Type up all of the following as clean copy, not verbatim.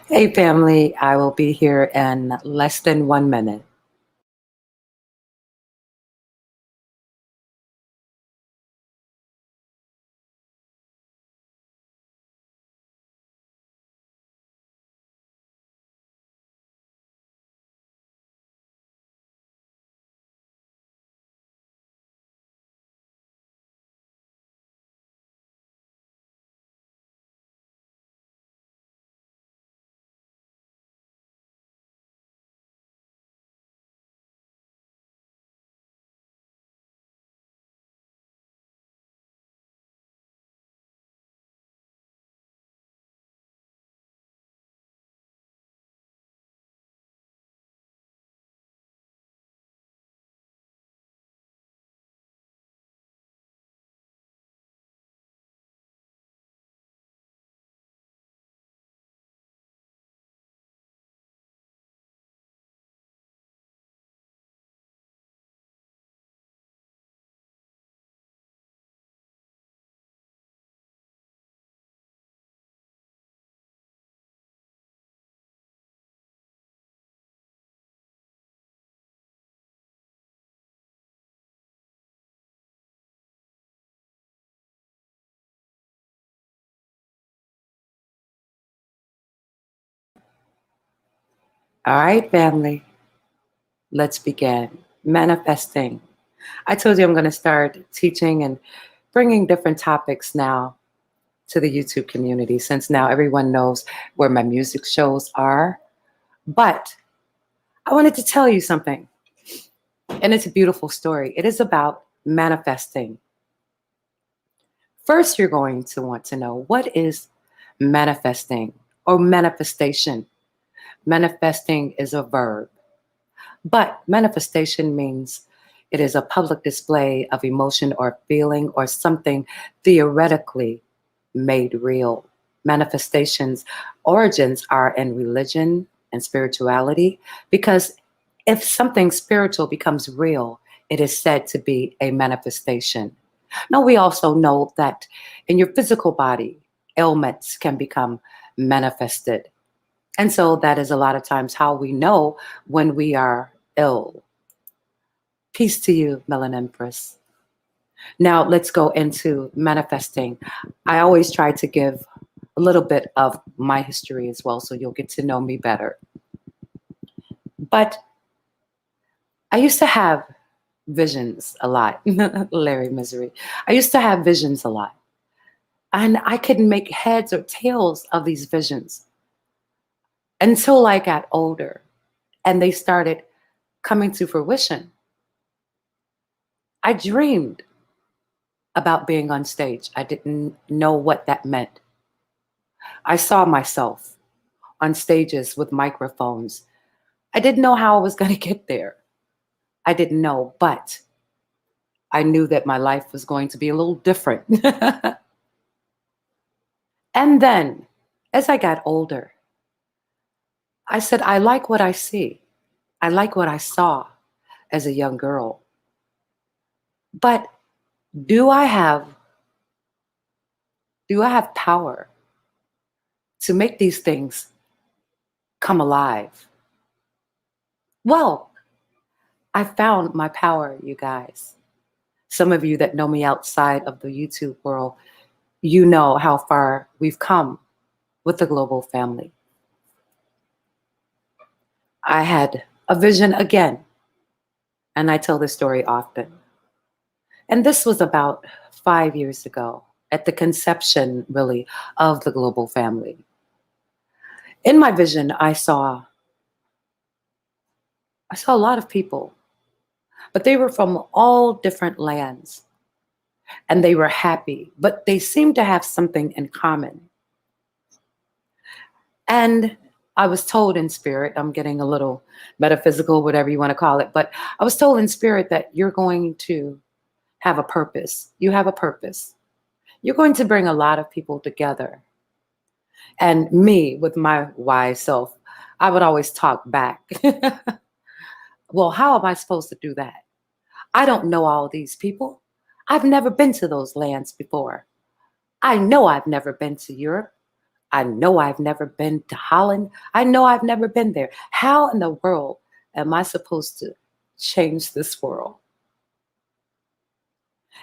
Hey, family, I will be here in less than 1 minute. All right, family, let's begin. Manifesting. I told you I'm going to start teaching and bringing different topics now to the YouTube community since now everyone knows where my music shows are. But I wanted to tell you something, and it's a beautiful story. It is about manifesting. First, you're going to want to know what is manifesting or manifestation. Manifesting is a verb, but manifestation means it is a public display of emotion or feeling or something theoretically made real. Manifestations' origins are in religion and spirituality because if something spiritual becomes real, it is said to be a manifestation. Now, we also know that in your physical body, ailments can become manifested. And so that is a lot of times how we know when we are ill. Peace to you, Melanin Empress. Now let's go into manifesting. I always try to give a little bit of my history as well, so you'll get to know me better. But I used to have visions a lot, Larry Misery. I used to have visions a lot. And I couldn't make heads or tails of these visions until I got older and they started coming to fruition. I dreamed about being on stage. I didn't know what that meant. I saw myself on stages with microphones. I didn't know how I was going to get there. I didn't know, but I knew that my life was going to be a little different. And then, as I got older, I said, I like what I see. I like what I saw as a young girl. But do I have do I have power to make these things come alive? Well, I found my power, you guys. Some of you that know me outside of the YouTube world, you know how far we've come with the global family. I had a vision again, and I tell this story often. And this was about 5 years ago at the conception, really, of the global family. In my vision, I saw a lot of people, but they were from all different lands and they were happy, but they seemed to have something in common. And I was told in spirit, I'm getting a little metaphysical, whatever you want to call it, but I was told in spirit that you're going to have a purpose. You have a purpose. You're going to bring a lot of people together. And me, with my wise self, I would always talk back. Well, how am I supposed to do that? I don't know all these people. I've never been to those lands before. I know I've never been to Europe. I know I've never been to Holland. I know I've never been there. How in the world am I supposed to change this world?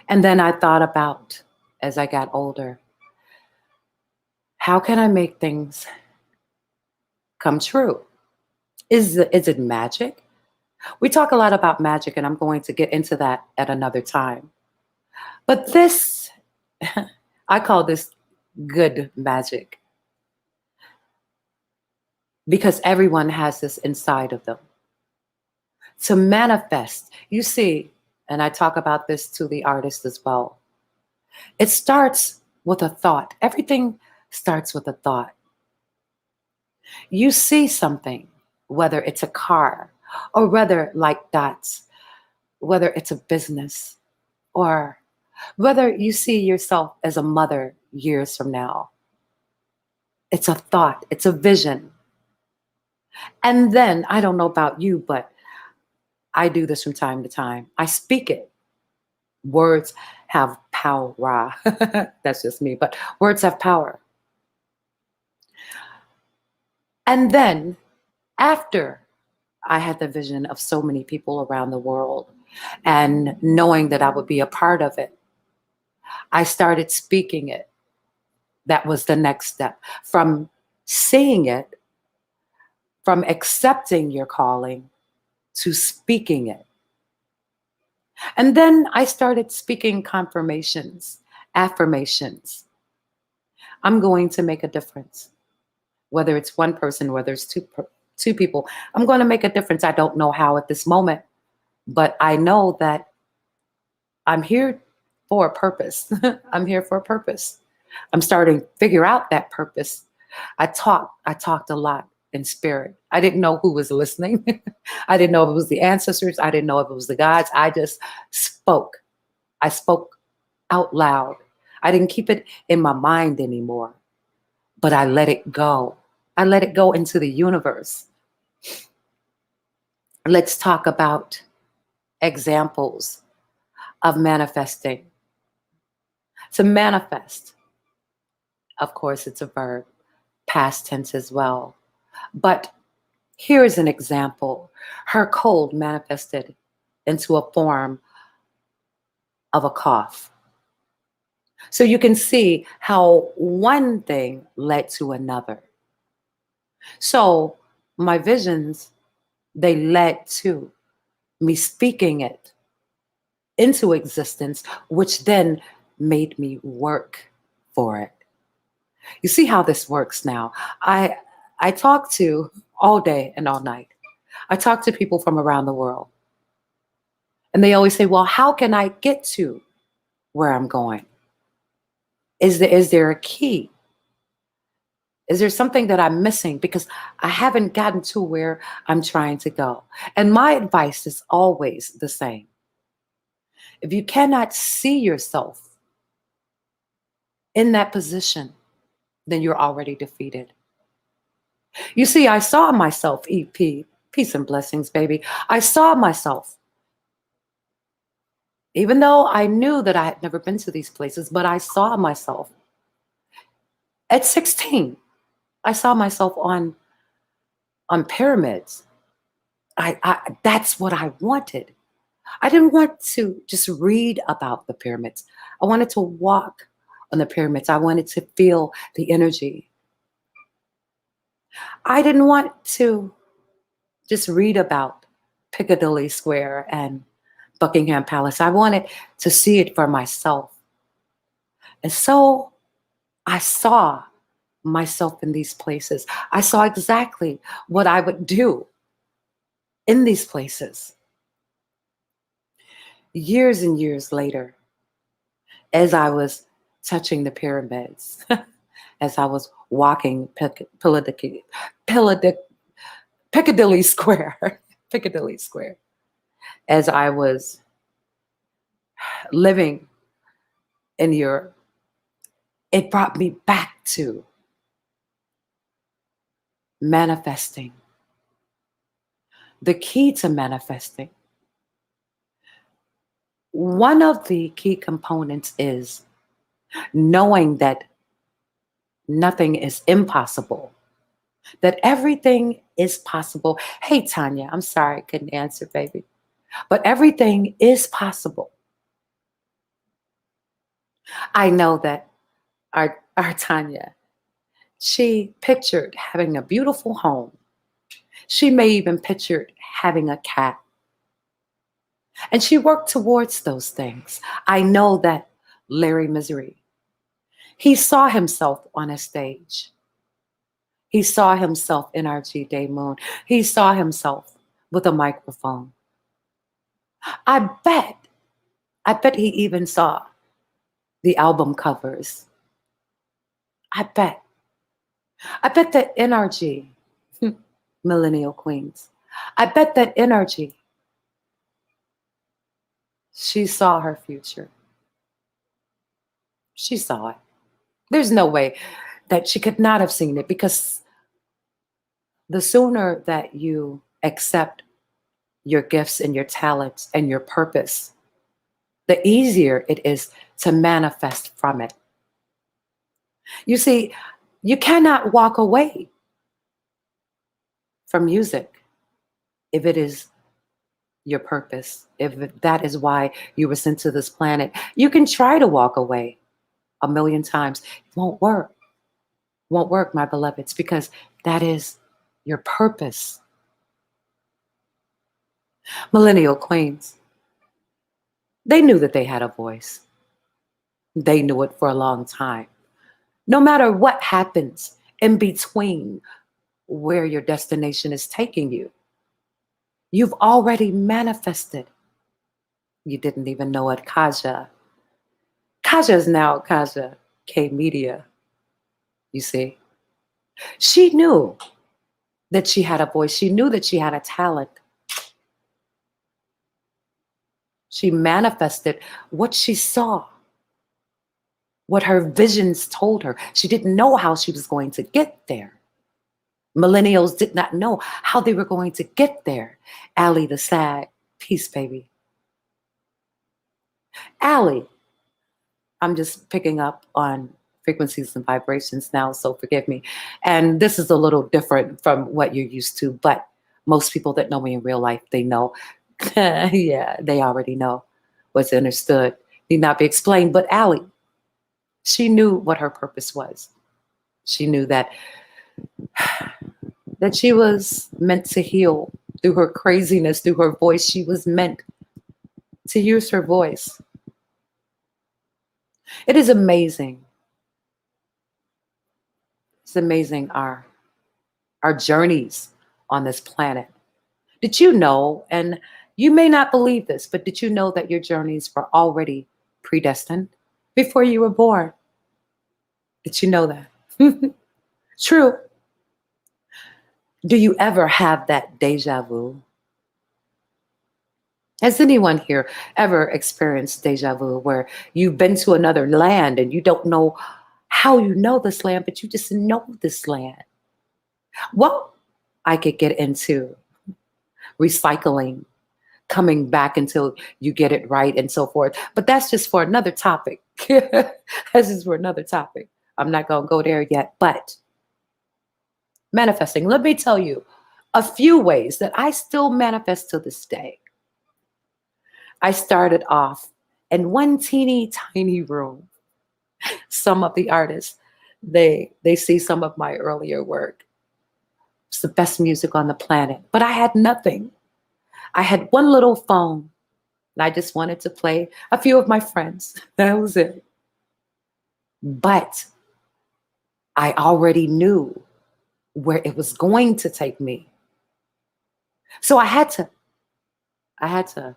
And then I thought about, as I got older, how can I make things come true? Is it magic? We talk a lot about magic, and I'm going to get into that at another time. But this, I call this good magic because everyone has this inside of them. To manifest, you see, and I talk about this to the artist as well, it starts with a thought. Everything starts with a thought. You see something, whether it's a car, or whether, like dots, whether it's a business, or whether you see yourself as a mother years from now. It's a thought, it's a vision. And then, I don't know about you, but I do this from time to time. I speak it. Words have power. That's just me, but words have power. And then, after I had the vision of so many people around the world and knowing that I would be a part of it, I started speaking it. That was the next step. From seeing it, from accepting your calling to speaking it. And then I started speaking confirmations, affirmations. I'm going to make a difference. Whether it's one person, whether it's two people, I'm going to make a difference. I don't know how at this moment, but I know that I'm here for a purpose. I'm here for a purpose. I'm starting to figure out that purpose. I talked a lot in spirit. I didn't know who was listening. I didn't know if it was the ancestors. I didn't know if it was the gods. I just spoke. I spoke out loud. I didn't keep it in my mind anymore, but I let it go. I let it go into the universe. Let's talk about examples of manifesting. To manifest, of course, it's a verb, past tense as well. But here's an example. Her cold manifested into a form of a cough. So you can see how one thing led to another. So my visions, they led to me speaking it into existence, which then made me work for it. You see how this works now. I talk to all day and all night. I talk to people from around the world. And they always say, well, how can I get to where I'm going? Is there a key? Is there something that I'm missing? Because I haven't gotten to where I'm trying to go. And my advice is always the same. If you cannot see yourself in that position, then you're already defeated. You see, I saw myself, EP, peace and blessings, baby. I saw myself, even though I knew that I had never been to these places, but I saw myself. At 16, I saw myself on pyramids. That's what I wanted. I didn't want to just read about the pyramids. I wanted to walk on the pyramids. I wanted to feel the energy. I didn't want to just read about Piccadilly Square and Buckingham Palace. I wanted to see it for myself. And so I saw myself in these places. I saw exactly what I would do in these places. Years and years later, as I was touching the pyramids, as I was walking Piccadilly Square, Piccadilly Square, as I was living in Europe, it brought me back to manifesting. The key to manifesting, one of the key components is knowing that nothing is impossible, that everything is possible. Hey, Tanya, I'm sorry I couldn't answer, baby, but everything is possible. I know that our Tanya, she pictured having a beautiful home. She may even pictured having a cat. And she worked towards those things. I know that Larry Misery, he saw himself on a stage. He saw himself in RG Day Moon. He saw himself with a microphone. I bet, I bet he even saw the album covers. I bet. I bet that NRG, Millennial Queens, I bet that energy, she saw her future. She saw it. There's no way that she could not have seen it, because the sooner that you accept your gifts and your talents and your purpose, the easier it is to manifest from it. You see, you cannot walk away from music if it is your purpose, if that is why you were sent to this planet. You can try to walk away a million times. It won't work. Won't work, my beloveds, because that is your purpose. Millennial queens, they knew that they had a voice. They knew it for a long time. No matter what happens in between where your destination is taking you, you've already manifested. You didn't even know it, Kaja. Kaja is now Kaja K Media, you see. She knew that she had a voice. She knew that she had a talent. She manifested what she saw, what her visions told her. She didn't know how she was going to get there. Millennials did not know how they were going to get there. Allie the Sag, peace, baby. Allie, I'm just picking up on frequencies and vibrations now, so forgive me. And this is a little different from what you're used to, but most people that know me in real life, they know. Yeah, they already know what's understood. Need not be explained. But Allie, she knew what her purpose was. She knew that she was meant to heal through her craziness, through her voice. She was meant to use her voice. It is amazing. It's amazing our journeys on this planet. Did you know, and you may not believe this, but did you know that your journeys were already predestined before you were born? Did you know that? True. Do you ever have that deja vu? Has anyone here ever experienced deja vu, where you've been to another land and you don't know how you know this land, but you just know this land? Well, I could get into recycling, coming back until you get it right, and so forth. But that's just for another topic. This is for another topic. I'm not going to go there yet. But manifesting, let me tell you a few ways that I still manifest to this day. I started off in one teeny tiny room. Some of the artists, they see some of my earlier work. It's the best music on the planet. But I had nothing. I had one little phone, and I just wanted to play a few of my friends. That was it. But I already knew where it was going to take me. So I had to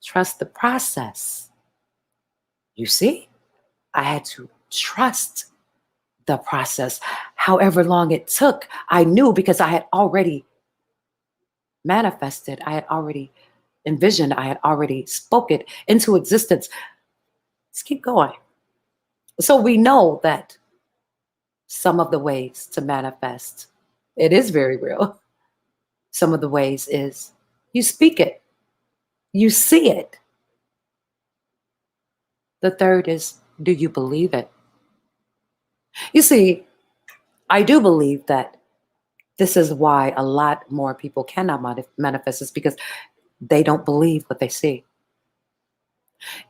trust the process. You see? I had to trust the process. However long it took, I knew, because I had already manifested, I had already envisioned, I had already spoke it into existence. Let's keep going. So we know that some of the ways to manifest, it is very real. Some of the ways is you speak it, you see it. The third is, do you believe it? You see, I do believe that this is why a lot more people cannot manifest is because they don't believe what they see.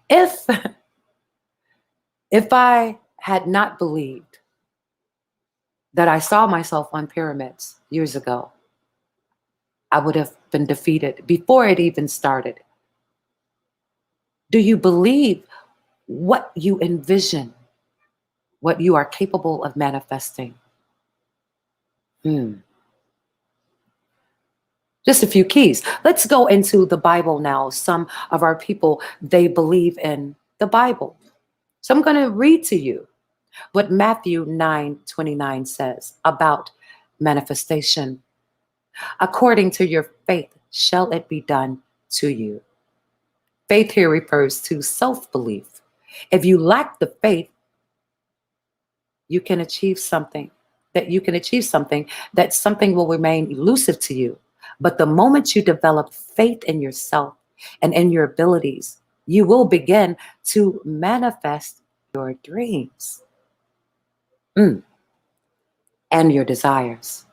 If if I had not believed that I saw myself on pyramids years ago, I would have been defeated before it even started. Do you believe what you envision, what you are capable of manifesting? Hmm. Just a few keys. Let's go into the Bible now. Some of our people, they believe in the Bible. So I'm going to read to you what Matthew 9:29 says about manifestation. According to your faith, shall it be done to you. Faith here refers to self belief. If you lack the faith, you can achieve something, that something will remain elusive to you. But the moment you develop faith in yourself and in your abilities, you will begin to manifest your dreams mm, and your desires.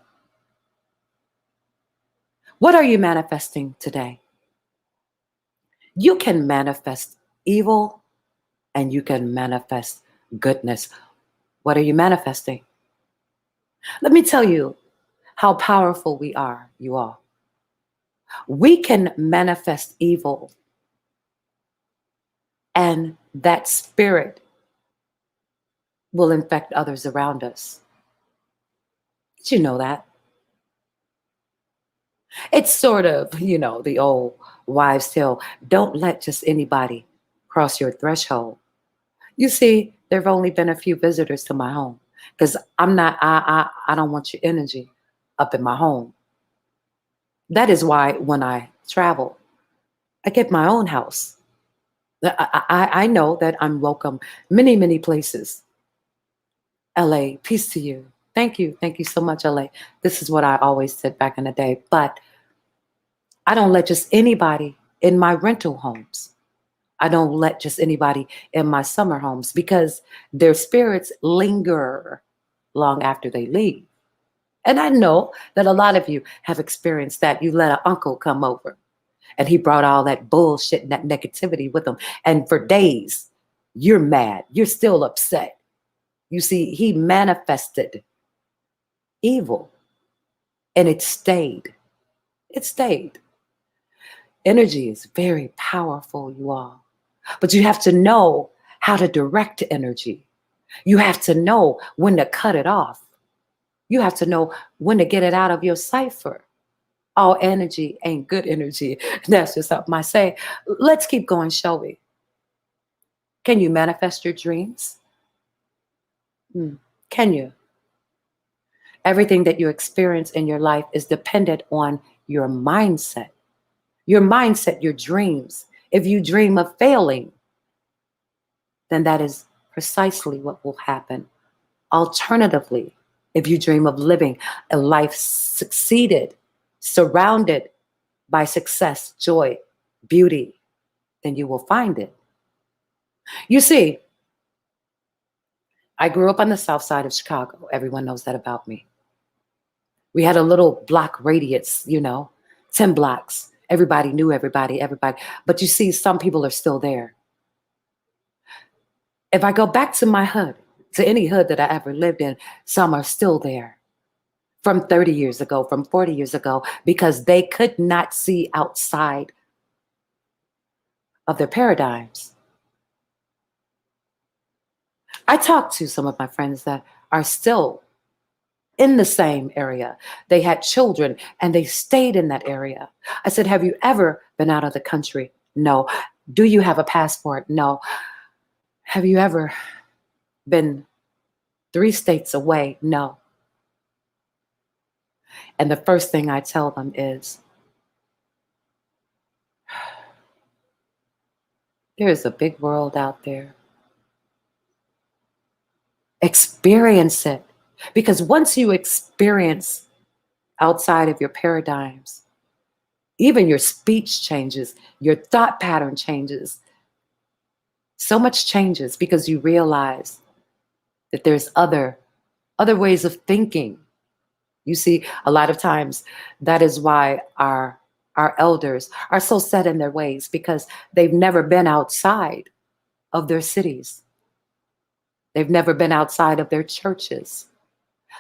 What are you manifesting today? You can manifest evil and you can manifest goodness. What are you manifesting? Let me tell you how powerful we are, you all. We can manifest evil, and that spirit will infect others around us. Did you know that? It's sort of, the old wives' tale. Don't let just anybody cross your threshold. You see, there have only been a few visitors to my home because I don't want your energy up in my home. That is why when I travel, I get my own house. I know that I'm welcome many, many places. LA, peace to you. Thank you. Thank you so much, LA. This is what I always said back in the day. But I don't let just anybody in my rental homes. I don't let just anybody in my summer homes because their spirits linger long after they leave. And I know that a lot of you have experienced that. You let an uncle come over and he brought all that bullshit and that negativity with him. And for days, you're mad. You're still upset. You see, he manifested evil and it stayed. It stayed. Energy is very powerful, you all. But you have to know how to direct energy. You have to know when to cut it off. You have to know when to get it out of your cipher. All energy ain't good energy. That's just something I say. Let's keep going, shall we? Can you manifest your dreams? Can you? Everything that you experience in your life is dependent on your mindset. Your mindset, your dreams. If you dream of failing, then that is precisely what will happen. Alternatively, if you dream of living a life succeeded, surrounded by success, joy, beauty, then you will find it. You see, I grew up on the south side of Chicago. Everyone knows that about me. We had a little block radius, 10 blocks. Everybody knew everybody, everybody. But you see, some people are still there. If I go back to my hood, to any hood that I ever lived in, some are still there from 30 years ago, from 40 years ago, because they could not see outside of their paradigms. I talked to some of my friends that are still in the same area. They had children and they stayed in that area. I said, have you ever been out of the country? No. Do you have a passport? No. Have you ever been 3 states away? No. And the first thing I tell them is, there's a big world out there. Experience it. Because once you experience outside of your paradigms, even your speech changes, your thought pattern changes. So much changes because you realize that there's other other ways of thinking. You see, a lot of times that is why our elders are so set in their ways, because they've never been outside of their cities. They've never been outside of their churches.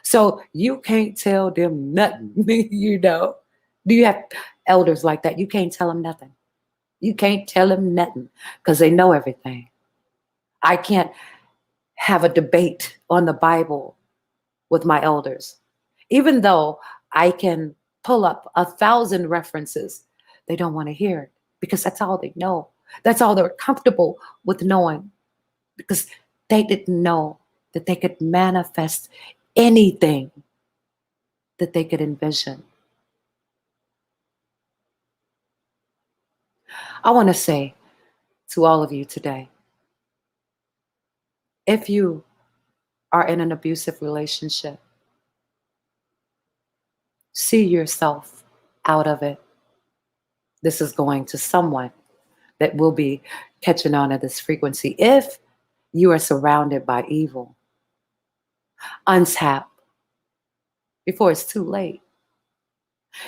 So you can't tell them nothing, you know. Do you have elders like that? You can't tell them nothing. You can't tell them nothing because they know everything. I can't have a debate on the Bible with my elders. Even though I can pull up 1,000 references, they don't want to hear it because that's all they know. That's all they're comfortable with knowing, because they didn't know that they could manifest anything that they could envision. I want to say to all of you today, if you are in an abusive relationship, see yourself out of it. This is going to someone that will be catching on to this frequency. If you are surrounded by evil, untap before it's too late.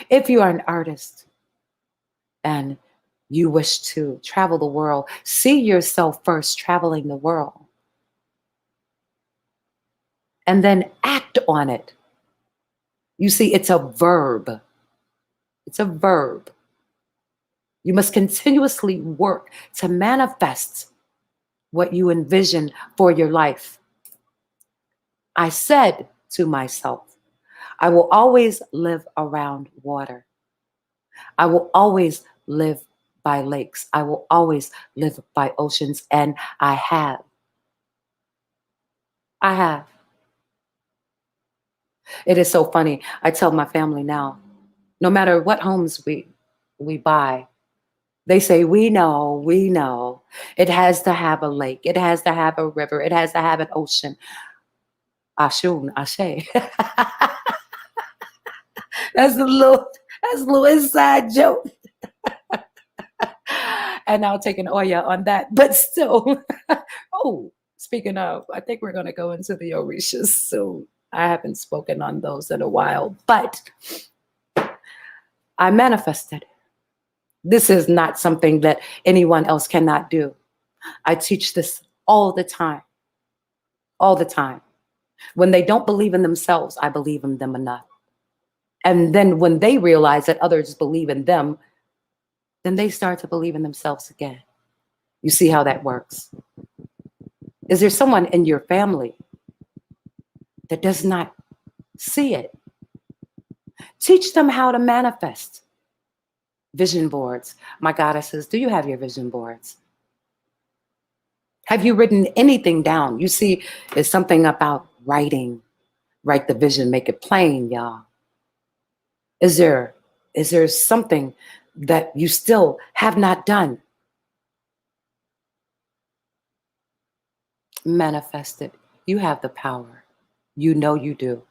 If you are an artist and you wish to travel the world, see yourself first traveling the world and then act on it. You see, it's a verb. It's a verb. You must continuously work to manifest what you envision for your life. I said to myself, I will always live around water. I will always live by lakes. I will always live by oceans. And I have. I have. It is so funny. I tell my family now, no matter what homes we buy, they say, we know. It has to have a lake. It has to have a river. It has to have an ocean. Ashun, Ashe. That's a little inside joke. And I'll take an Oya on that. But still, oh, speaking of, I think we're going to go into the Orishas soon. I haven't spoken on those in a while, but I manifested. This is not something that anyone else cannot do. I teach this all the time. All the time. When they don't believe in themselves, I believe in them enough. And then when they realize that others believe in them, then they start to believe in themselves again. You see how that works? Is there someone in your family that does not see it? Teach them how to manifest. Vision boards. My goddesses, do you have your vision boards? Have you written anything down? You see, there's something about writing. Write the vision, make it plain, y'all. Is there something that you still have not done? Manifest it. You have the power. You know you do.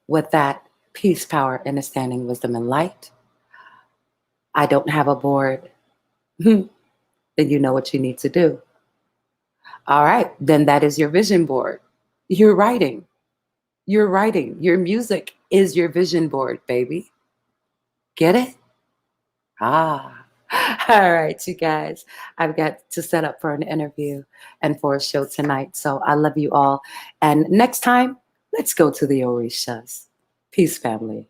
With that, peace, power, understanding, wisdom, and light. I don't have a board. Then you know what you need to do. All right, then that is your vision board. You're writing. You're writing. Your music is your vision board, baby. Get it? Ah. All right, you guys. I've got to set up for an interview and for a show tonight. So I love you all. And next time, let's go to the Orishas. Peace, family.